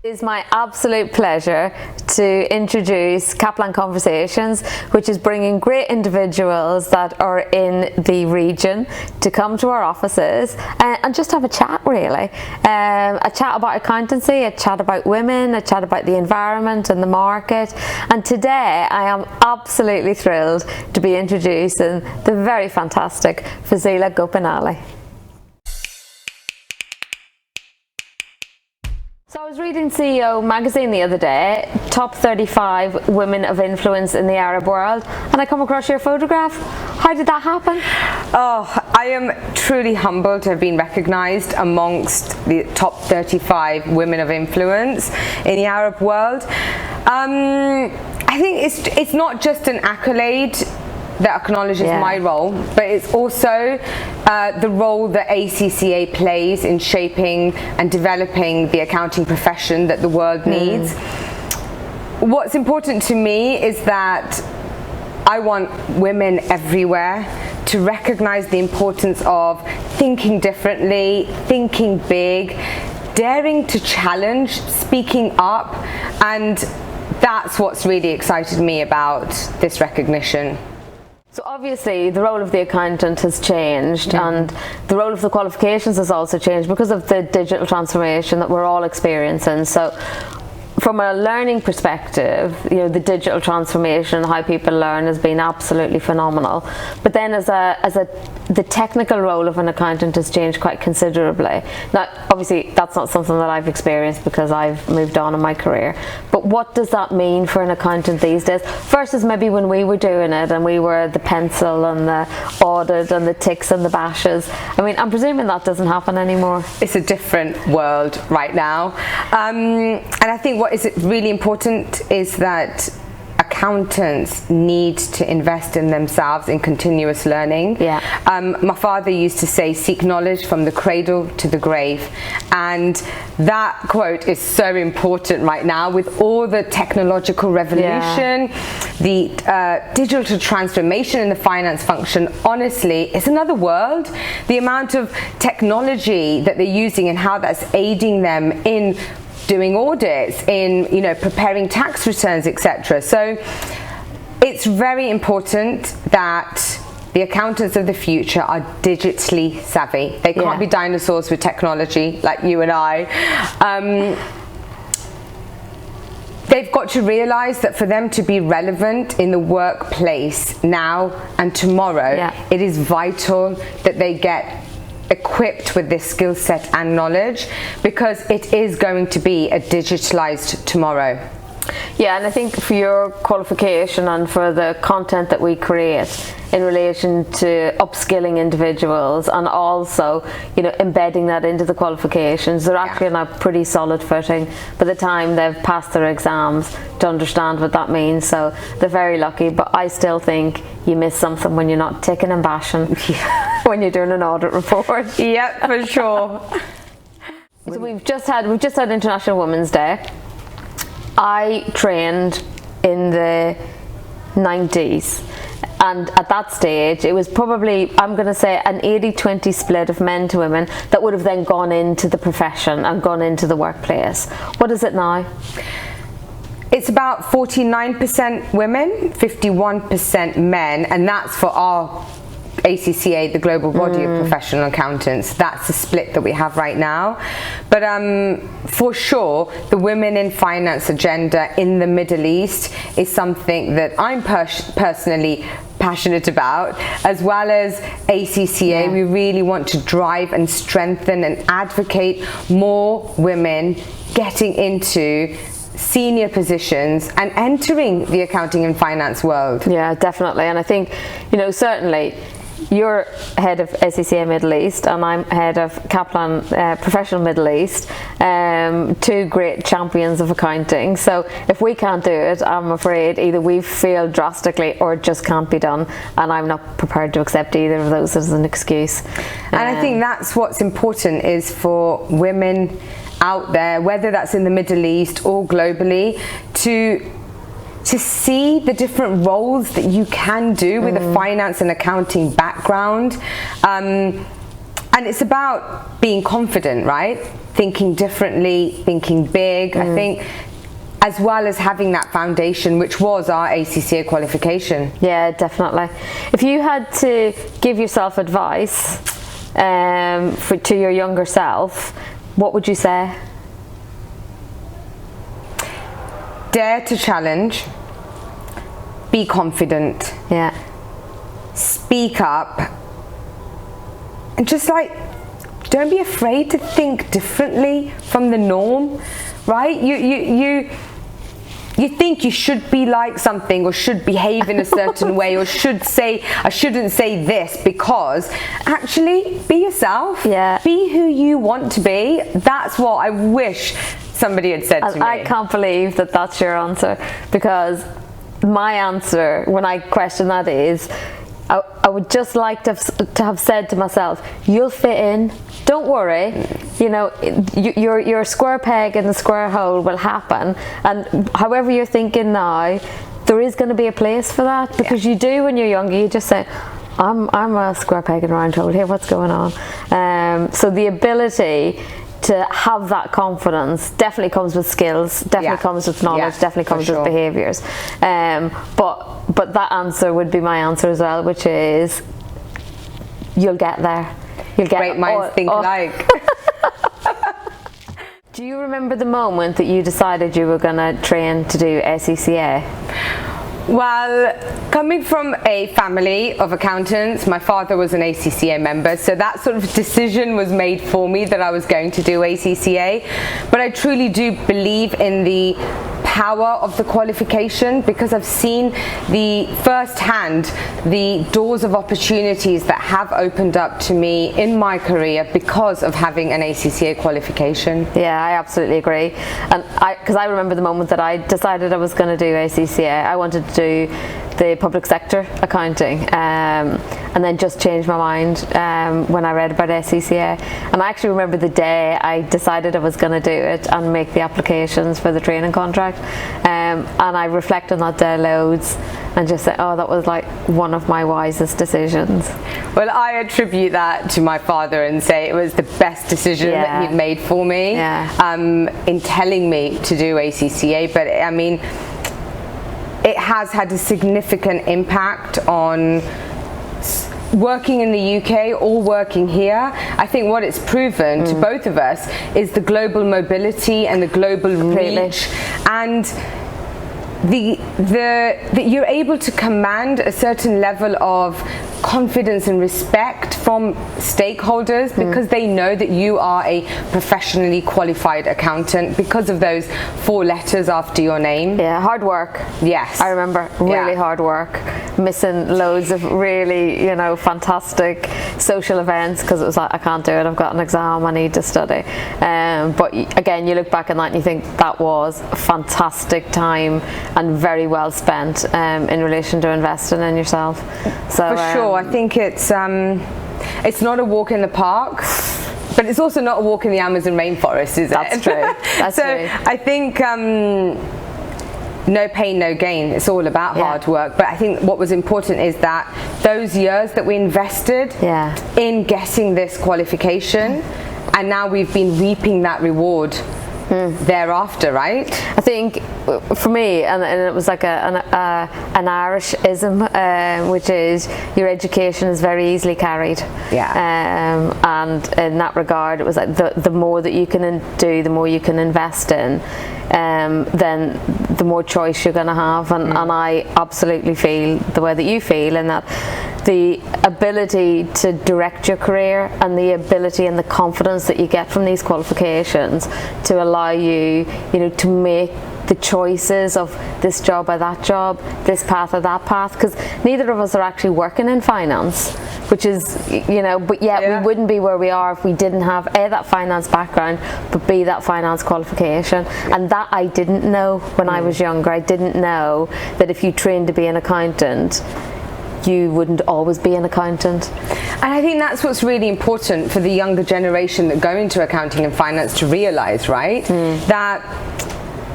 It is my absolute pleasure to introduce Kaplan Konversations, which is bringing great individuals that are in the region to come to our offices and just have a chat, really. A chat about accountancy, a chat about women, a chat about the environment and the market. And today I am absolutely thrilled to be introducing the very fantastic Fazeela Gopalani. So I was reading CEO magazine the other day, top 35 women of influence in the Arab world, and I come across your photograph. How did that happen? Oh, I am truly humbled to have been recognised amongst the top 35 women of influence in the Arab world. I think it's not just an accolade that acknowledges my role, but it's also the role that ACCA plays in shaping and developing the accounting profession that the world needs. What's important to me is that I want women everywhere to recognize the importance of thinking differently, thinking big, daring to challenge, speaking up, and that's what's really excited me about this recognition. So obviously the role of the accountant has changed, and the role of the qualifications has also changed because of the digital transformation that we're all experiencing. So from a learning perspective, you know, the digital transformation, how people learn, has been absolutely phenomenal. But then the technical role of an accountant has changed quite considerably. Now, obviously, that's not something that I've experienced because I've moved on in my career. But what does that mean for an accountant these days versus maybe when we were doing it and we were the pencil and the audit and the ticks and the bashes? I mean, I'm presuming that doesn't happen anymore. It's a different world right now. And I think what is really important is that accountants need to invest in themselves in continuous learning. My father used to say, seek knowledge from the cradle to the grave, and that quote is so important right now with all the technological revolution, the digital transformation in the finance function. Honestly, it's another world. The amount of technology that they're using and how that's aiding them in doing audits, in preparing tax returns, etc. So it's very important that the accountants of the future are digitally savvy. They can't be dinosaurs with technology like you and I. They've got to realize that for them to be relevant in the workplace now and tomorrow, it is vital that they get equipped with this skill set and knowledge, because it is going to be a digitalized tomorrow. Yeah, and I think for your qualification and for the content that we create in relation to upskilling individuals and also, embedding that into the qualifications, they're actually on a pretty solid footing by the time they've passed their exams to understand what that means. So they're very lucky, but I still think you miss something when you're not ticking and bashing when you're doing an audit report. Yeah, for sure. So we've just had International Women's Day. I trained in the 90s, and at that stage it was probably, I'm going to say, an 80-20 split of men to women that would have then gone into the profession and gone into the workplace. What is it now? It's about 49% women, 51% men, and that's for our ACCA, the global body of professional accountants. That's the split that we have right now. But for sure, the women in finance agenda in the Middle East is something that I'm personally passionate about, as well as ACCA. We really want to drive and strengthen and advocate more women getting into senior positions and entering the accounting and finance world. Yeah, definitely. And I think, certainly you're head of ACCA Middle East and I'm head of Kaplan Professional Middle East, two great champions of accounting. So if we can't do it, I'm afraid either we've failed drastically or it just can't be done, and I'm not prepared to accept either of those as an excuse. And I think that's what's important, is for women out there, whether that's in the Middle East or globally, to see the different roles that you can do with a finance and accounting background. And it's about being confident, right? Thinking differently, thinking big. I think, as well as having that foundation, which was our ACCA qualification. Yeah, definitely. If you had to give yourself advice to your younger self, what would you say? Dare to challenge. Be confident. Yeah. Speak up. And just like, don't be afraid to think differently from the norm, right? You think you should be like something, or should behave in a certain way, or should say, I shouldn't say this, because actually be yourself. Yeah. Be who you want to be. That's what I wish somebody had said to me. I can't believe that that's your answer, because my answer when I question that is, I would just like to have said to myself, you'll fit in, don't worry, you know, your square peg in the square hole will happen, and however you're thinking now, there is going to be a place for that, because you do when you're younger, you just say, I'm a square peg in a round hole here, what's going on? So the ability to have that confidence definitely comes with skills, definitely comes with knowledge, definitely comes with behaviours. But that answer would be my answer as well, which is, you'll get there. You'll get Great minds think alike. Do you remember the moment that you decided you were going to train to do ACCA? Well, coming from a family of accountants, my father was an ACCA member, so that sort of decision was made for me that I was going to do ACCA. But I truly do believe in the power of the qualification, because I've seen firsthand the doors of opportunities that have opened up to me in my career because of having an ACCA qualification. Yeah, I absolutely agree. And because I remember the moment that I decided I was going to do ACCA, I wanted to do the public sector accounting, and then just changed my mind when I read about ACCA. And I actually remember the day I decided I was going to do it and make the applications for the training contract, and I reflect on that day loads and just say, oh, that was like one of my wisest decisions. Well, I attribute that to my father and say it was the best decision that he'd made for me in telling me to do ACCA. But I mean, it has had a significant impact on working in the UK or working here. I think what it's proven to both of us is the global mobility and the global reach, and that you're able to command a certain level of confidence and respect from stakeholders because they know that you are a professionally qualified accountant because of those 4 letters after your name. Yeah, hard work. Yes. I remember really hard work, missing loads of really, you know, fantastic social events because it was like, I can't do it, I've got an exam, I need to study. But again, you look back on that and you think that was fantastic time and very well spent in relation to investing in yourself. So for sure, I think it's not a walk in the park, but it's also not a walk in the Amazon rainforest, is it? That's true. That's so true. I think no pain, no gain. It's all about hard work. But I think what was important is that those years that we invested in getting this qualification, and now we've been reaping that reward thereafter, right? I think for me, and it was like an Irish-ism, which is your education is very easily carried. And in that regard, it was like the more that you can do, the more you can invest in, then the more choice you're going to have. And I absolutely feel the way that you feel, in that the ability to direct your career and the ability and the confidence that you get from these qualifications to allow you, you know, to make the choices of this job or that job, this path or that path, because neither of us are actually working in finance, which is, you know, but yet we wouldn't be where we are if we didn't have A, that finance background, but B, that finance qualification. And that I didn't know when I was younger. I didn't know that if you trained to be an accountant, you wouldn't always be an accountant. And I think that's what's really important for the younger generation that go into accounting and finance to realise, right? That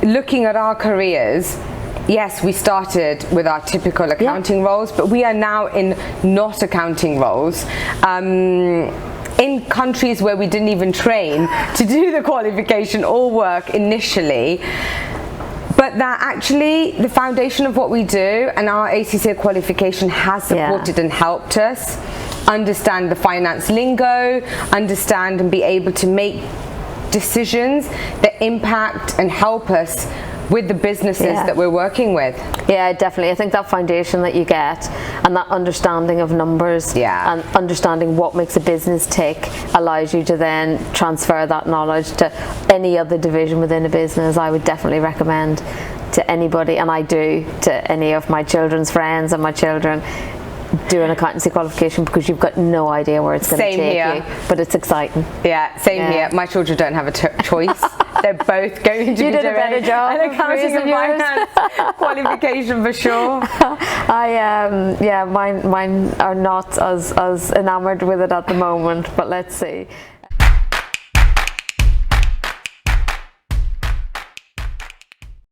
looking at our careers, yes, we started with our typical accounting roles, but we are now in not accounting roles. in countries where we didn't even train to do the qualification or work initially, but that actually the foundation of what we do and our ACCA qualification has supported and helped us understand the finance lingo, understand and be able to make decisions that impact and help us with the businesses that we're working with. Yeah, definitely. I think that foundation that you get and that understanding of numbers and understanding what makes a business tick allows you to then transfer that knowledge to any other division within a business. I would definitely recommend to anybody, and I do to any of my children's friends and my children, do an accountancy qualification, because you've got no idea where it's going to take you, but it's exciting. Same here. My children don't have a choice. They're both going to you did a better job an accounting and finance qualification for sure. Mine are not as enamored with it at the moment, but let's see.